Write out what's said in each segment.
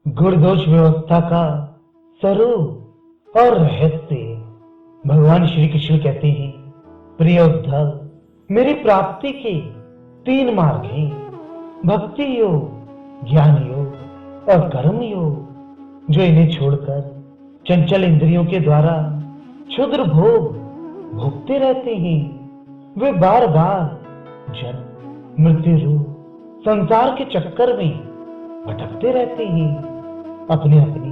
गुणदोष व्यवस्था का स्वरूप और रहस्य। भगवान श्री कृष्ण कहते हैं, प्रिय उद्धव, मेरी प्राप्ति के 3 मार्ग हैं, भक्ति योग, ज्ञान योग और कर्म योग। जो इन्हें छोड़कर चंचल इंद्रियों के द्वारा क्षुद्र भोग भोगते रहते हैं, वे बार बार जन्म मृत्यु रूप संसार के चक्कर में भटकते रहते हैं। अपने अपने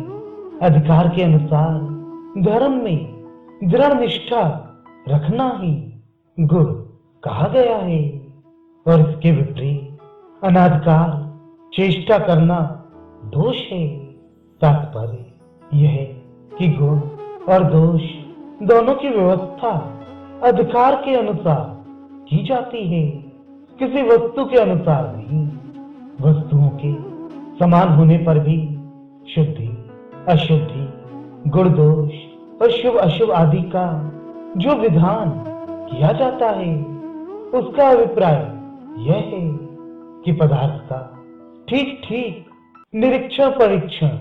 अधिकार के अनुसार धर्म में दृढ़ निष्ठा रखना ही गुण कहा गया है, और इसके विपरीत अनाधिकार चेष्टा करना दोष है। तात्पर्य यह है कि गुण और दोष दोनों की व्यवस्था अधिकार के अनुसार की जाती है, किसी वस्तु के अनुसार नहीं। वस्तुओं के समान होने पर भी शुद्धि अशुद्धि, गुण दोष और शुभ अशुभ आदि का जो विधान किया जाता है, उसका अभिप्राय यह है कि पदार्थ का ठीक ठीक निरीक्षण परीक्षण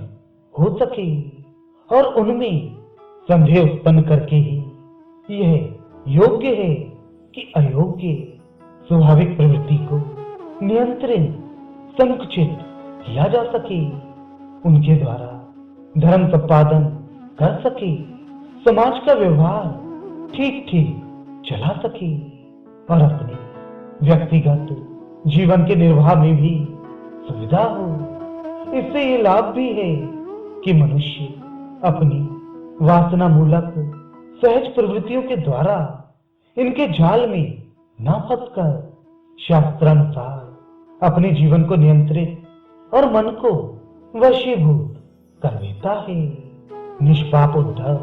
हो सके और उनमें संदेह उत्पन्न करके ही यह योग्य है कि अयोग्य स्वाभाविक प्रवृत्ति को नियंत्रित संकुचित किया जा सके, उनके द्वारा धर्म संपादन कर सके, समाज का व्यवहार ठीक ठीक चला सके और अपने व्यक्तिगत जीवन के निर्वाह में भी सुविधा हो। इससे ये लाभ भी है कि मनुष्य अपनी वासना मूलक सहज प्रवृत्तियों के द्वारा इनके जाल में न फंसकर शास्त्रानुसार अपने जीवन को नियंत्रित और मन को वशीभूत कर देता है। निष्पाप उद्धव,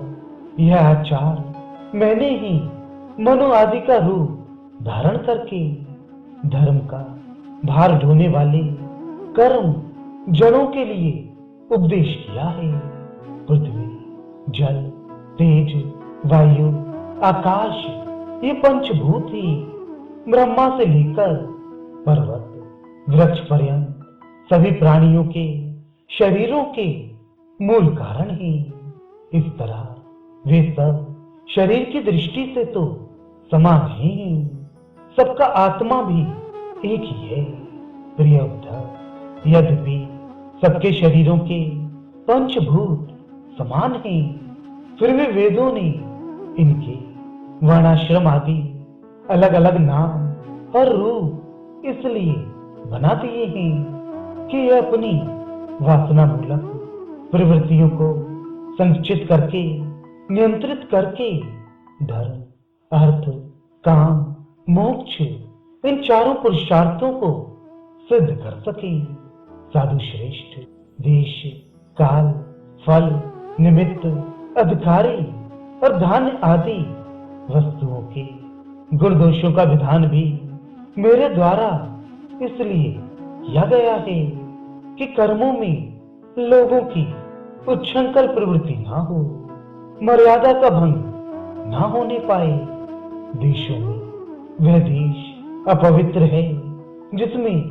यह आचार मैंने ही मनो आदि का रूप धारण करके धर्म का भार ढोने वाले कर्म जड़ों के लिए उपदेश किया है। पृथ्वी, जल, तेज, वायु, आकाश, ये पंचभूत ही ब्रह्मा से लेकर पर्वत वृक्ष पर्यंत सभी प्राणियों के शरीरों के मूल कारण ही। इस तरह वे सब शरीर की दृष्टि से तो समान हैं, सबका आत्मा भी एक ही है। प्रिय उद्धव, यद्यपि सबके शरीरों के पंचभूत समान हैं, फिर भी वेदों ने इनके वर्णाश्रम आदि अलग अलग नाम और रूप इसलिए बना दिए हैं कि यह अपनी वासना मूलक प्रवृत्तियों को संचित करके नियंत्रित करके धर्म, अर्थ, काम, मोक्ष, इन चारों पुरुषार्थों को सिद्ध कर सके। साधु श्रेष्ठ देश, काल, फल, निमित्त, अधिकारी और धान्य आदि वस्तुओं के गुण दोषों का विधान भी मेरे द्वारा इसलिए किया गया है कि कर्मों में लोगों की उच्छृंखल प्रवृत्ति ना हो, मर्यादा का भंग ना होने पाए। देशों में वह देश अपवित्र है जिसमें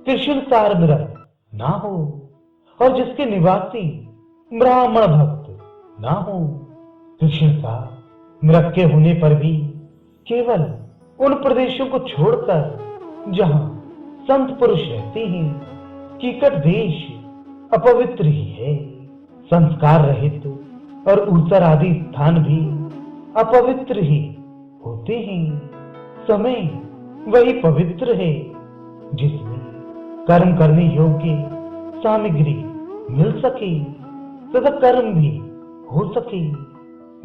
कृष्ण सार मृत ना हो और जिसके निवासी ब्राह्मण भक्त ना हो। कृष्ण सार मृत के होने पर भी केवल उन प्रदेशों को छोड़कर जहां संत पुरुष रहते हैं, कीकट देश अपवित्र ही है। संस्कार रहित और ऊसर आदि स्थान भी अपवित्र ही होते हैं। समय वही पवित्र है जिसमें कर्म करने योग्य सामग्री मिल सके तथा कर्म भी हो सके।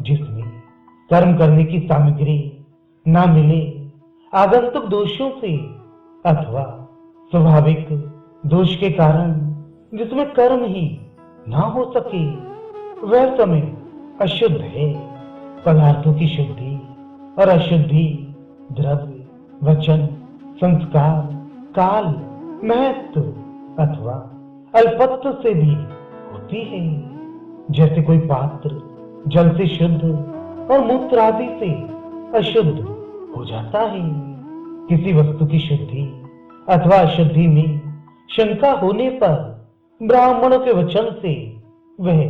जिसमें कर्म करने की सामग्री ना मिले, आगंतुक दोषों से अथवा स्वाभाविक दोष के कारण जिसमें कर्म ही ना हो सके, वह समय अशुद्ध है। पदार्थों की शुद्धि और अशुद्धि द्रव्य, वचन, संस्कार, काल, महत्व अथवा अल्पत्व से भी होती है। जैसे कोई पात्र जल से शुद्ध और मूत्र आदि से अशुद्ध हो जाता है। किसी वस्तु की शुद्धि अथवा अशुद्धि में शंका होने पर ब्राह्मणों के वचन से वह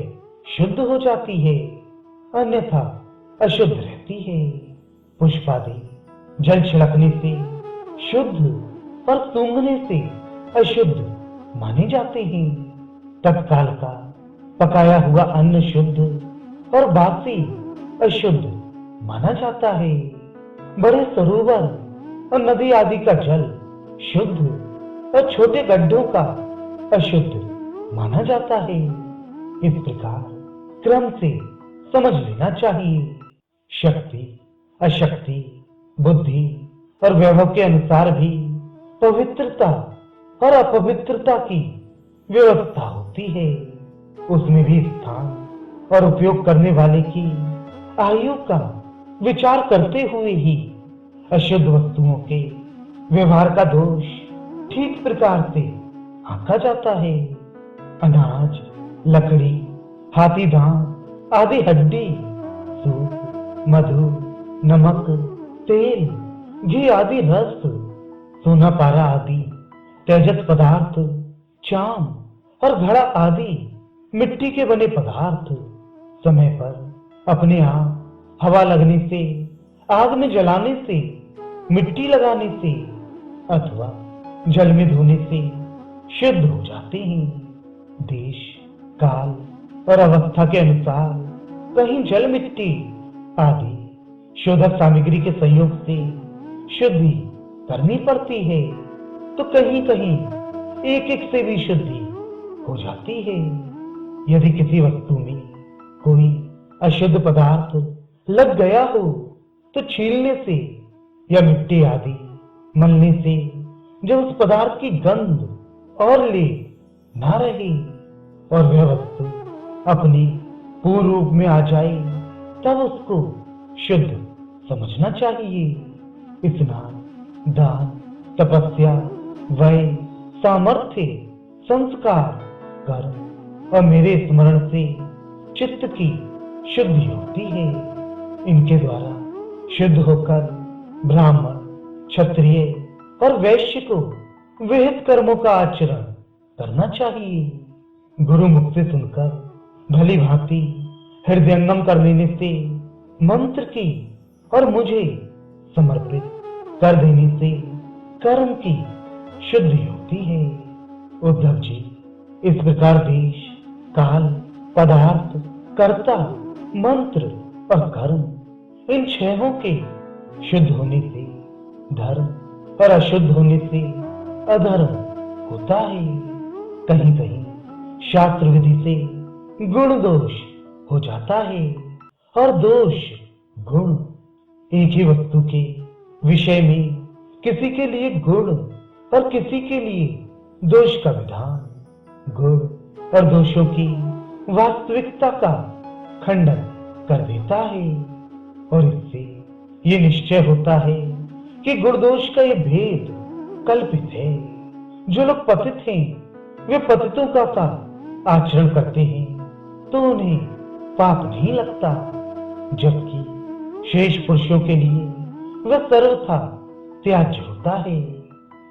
शुद्ध हो जाती है, अन्यथा अशुद्ध रहती है। पुष्पादि जल छिड़कने से शुद्ध और सूंघने से अशुद्ध माने जाते हैं। तत्काल का पकाया हुआ अन्न शुद्ध और बासी अशुद्ध माना जाता है। बड़े सरोवर और नदी आदि का जल शुद्ध और छोटे गड्ढों का अशुद्ध माना जाता है। इस प्रकार क्रम से समझ लेना चाहिए। शक्ति, अशक्ति, बुद्धि और वैभव के अनुसार भी पवित्रता और अपवित्रता की व्यवस्था होती है। उसमें भी स्थान और उपयोग करने वाले की आयु का विचार करते हुए ही अशुद्ध वस्तुओं के व्यवहार का दोष ठीक प्रकार से आंका जाता है। अनाज, लकड़ी, हाथी दांत आदि हड्डी, सूप, मधु, नमक, तेल, घी आदि रस, सोना पारा आदि तेजस पदार्थ, चाम और घड़ा आदि मिट्टी के बने पदार्थ समय पर अपने आप हवा लगने से, आग में जलाने से, मिट्टी लगाने से अथवा जल में धोने से शुद्ध हो जाते हैं। देश, काल और अवस्था के अनुसार कहीं जल, मिट्टी आदि शोधक सामग्री के सहयोग से शुद्धि करनी पड़ती है, तो कहीं कहीं एक एक से भी शुद्धि हो जाती है। यदि किसी वस्तु में कोई अशुद्ध पदार्थ लग गया हो तो छीलने से या मिट्टी आदि मलने से जब उस पदार्थ की गंध और ले ना रहे और वह वस्तु अपनी पूर्ण रूप में आ जाए तब उसको शुद्ध समझना चाहिए। स्नान, दान, तपस्या, वय, सामर्थ्य, संस्कार, कर्म और मेरे स्मरण से चित्त की शुद्धि होती है। इनके द्वारा शुद्ध होकर ब्राह्मण, क्षत्रिय और वैश्य को विहित कर्मों का आचरण करना चाहिए। गुरु मुख से सुनकर भली भांति हृदयंगम कर लेने से मंत्र की और मुझे समर्पित कर देने से कर्म की शुद्धि होती है। उद्धव जी, इस प्रकार देश, काल, पदार्थ, कर्ता, मंत्र और कर्म इन छहों के शुद्ध होने से धर्म और अशुद्ध होने से अधर्म होता है। कहीं कहीं शास्त्र विधि से गुण दोष हो जाता है और दोष गुण। एक ही वस्तु के विषय में किसी के लिए गुण और किसी के लिए दोष का विधान गुण और दोषों की वास्तविकता का खंडन कर देता है और इससे ये निश्चय होता है कि गुण दोष का ये भेद कल्पित है। जो लोग पतित हैं वे पतितों का आचरण करते हैं तो उन्हें पाप नहीं लगता, जबकि शेष पुरुषों के लिए वह सर्वथा त्याज्य होता है।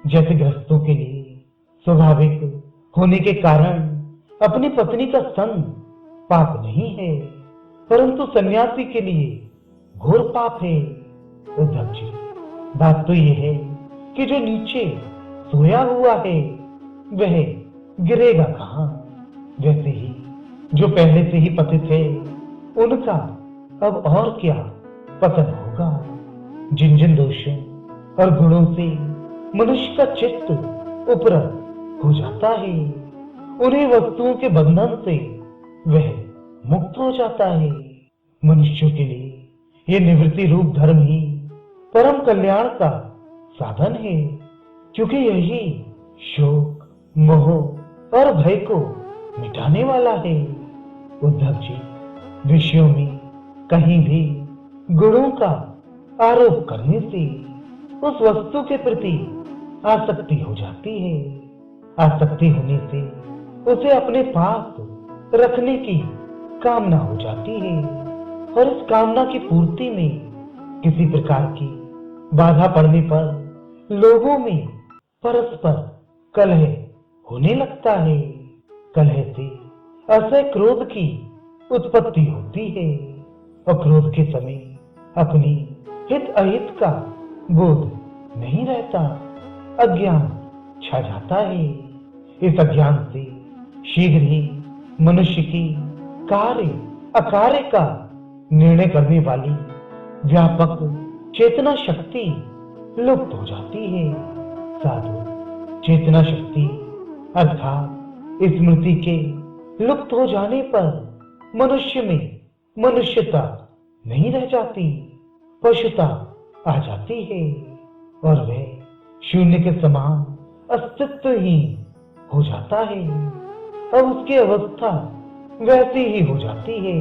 जैसे गृहस्थों के लिए स्वाभाविक होने के कारण अपनी पत्नी का संग पाप नहीं है, परंतु सन्यासी के लिए घोर पाप है। उद्धव जी, बात तो यह है कि जो नीचे सोया हुआ है वह गिरेगा कहां। वैसे ही जो पहले से ही पतित है उनका अब और क्या पतन होगा। जिन जिन दोषों और गुणों से मनुष्य का चित्त उपरत हो जाता है उन्हीं वस्तुओं के बंधन से वह मुक्त हो जाता है। मनुष्यों के लिए यह निवृत्ति रूप धर्म ही परम कल्याण का साधन है, क्योंकि यही शोक, मोह और भय को मिटाने वाला है। उद्धव जी, विषयों में कहीं भी गुणों का आरोप करने से उस वस्तु के प्रति आसक्ति हो जाती है। आसक्ति होने से उसे अपने पास रखने की कामना हो जाती है और इस कामना की पूर्ति में किसी प्रकार की बाधा पड़ने पर लोगों में परस्पर कलह होने लगता है। कलह से असह्य क्रोध की उत्पत्ति होती है और क्रोध के समय अपनी हित अहित का बोध नहीं रहता, अज्ञान छा जाता है। इस अज्ञान से शीघ्र ही मनुष्य की कार्य अकार्य का निर्णय करने वाली व्यापक चेतना शक्ति लुप्त हो जाती है। साधु चेतना शक्ति अर्थात स्मृति के लुप्त हो जाने पर मनुष्य में मनुष्यता नहीं रह जाती, पशुता आ जाती है और वह शून्य के समान अस्तित्वहीन हो जाता है। अब उसकी अवस्था वैसी ही हो जाती है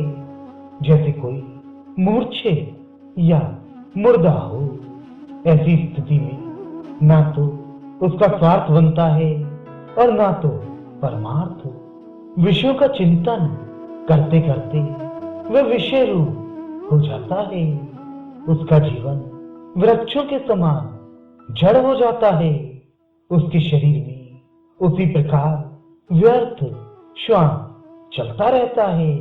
जैसे कोई मूर्छित या मुर्दा हो। ऐसी स्थिति में ना तो उसका स्वार्थ बनता है और ना तो परमार्थ। विषयों का चिंतन करते करते वह विषय रूप हो जाता है। उसका जीवन वृक्षों के समान जड़ हो जाता है। उसके शरीर में उसी प्रकार व्यर्थ श्वास चलता रहता है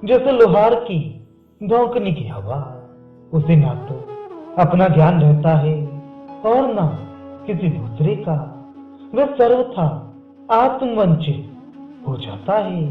जैसे लोहार की धौंकने की हवा। उसे ना तो अपना ज्ञान रहता है और ना किसी दूसरे का। वह सर्वथा आत्मवंचित हो जाता है।